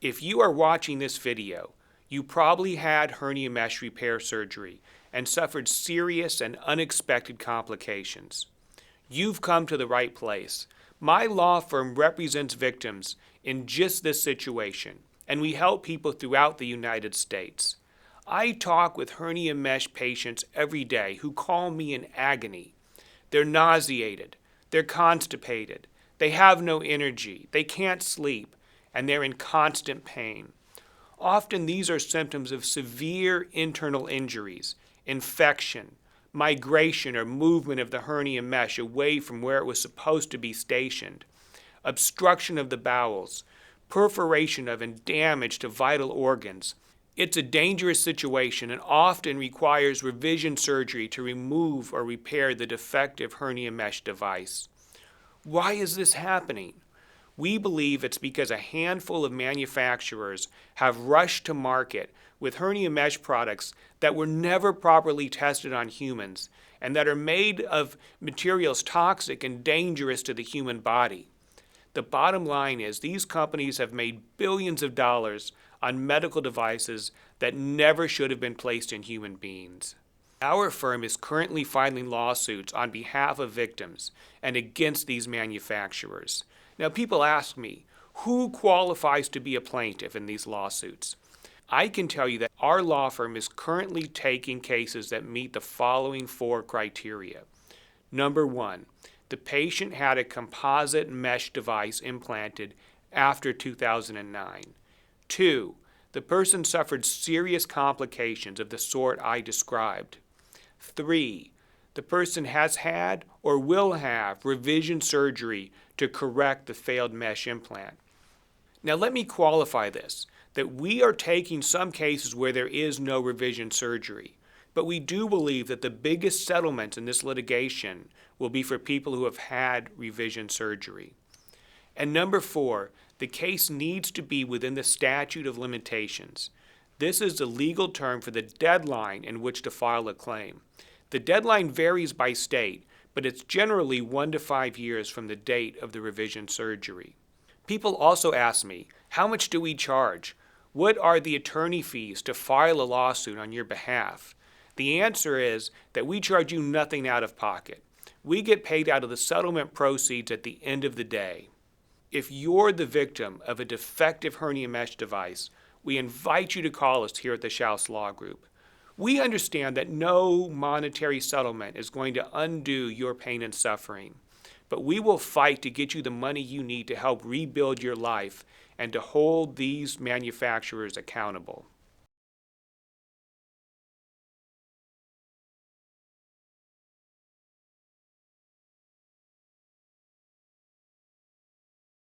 If you are watching this video, you probably had hernia mesh repair surgery and suffered serious and unexpected complications. You've come to the right place. My law firm represents victims in just this situation, and we help people throughout the United States. I talk with hernia mesh patients every day who call me in agony. They're nauseated, they're constipated, they have no energy, they can't sleep, and they're in constant pain. Often these are symptoms of severe internal injuries, infection, migration or movement of the hernia mesh away from where it was supposed to be stationed, obstruction of the bowels, perforation of and damage to vital organs. It's a dangerous situation and often requires revision surgery to remove or repair the defective hernia mesh device. Why is this happening? We believe it's because a handful of manufacturers have rushed to market with hernia mesh products that were never properly tested on humans and that are made of materials toxic and dangerous to the human body. The bottom line is these companies have made billions of dollars on medical devices that never should have been placed in human beings. Our firm is currently filing lawsuits on behalf of victims and against these manufacturers. Now, people ask me, who qualifies to be a plaintiff in these lawsuits? I can tell you that our law firm is currently taking cases that meet the following 4 criteria. Number 1, the patient had a composite mesh device implanted after 2009. 2, the person suffered serious complications of the sort I described. 3, the person has had or will have revision surgery to correct the failed mesh implant. Now let me qualify this, that we are taking some cases where there is no revision surgery, but we do believe that the biggest settlements in this litigation will be for people who have had revision surgery. And number 4, the case needs to be within the statute of limitations. This is the legal term for the deadline in which to file a claim. The deadline varies by state, but it's generally 1 to 5 years from the date of the revision surgery. People also ask me, how much do we charge? What are the attorney fees to file a lawsuit on your behalf? The answer is that we charge you nothing out of pocket. We get paid out of the settlement proceeds at the end of the day. If you're the victim of a defective hernia mesh device, we invite you to call us here at the Shouse Law Group. We understand that no monetary settlement is going to undo your pain and suffering, but we will fight to get you the money you need to help rebuild your life and to hold these manufacturers accountable.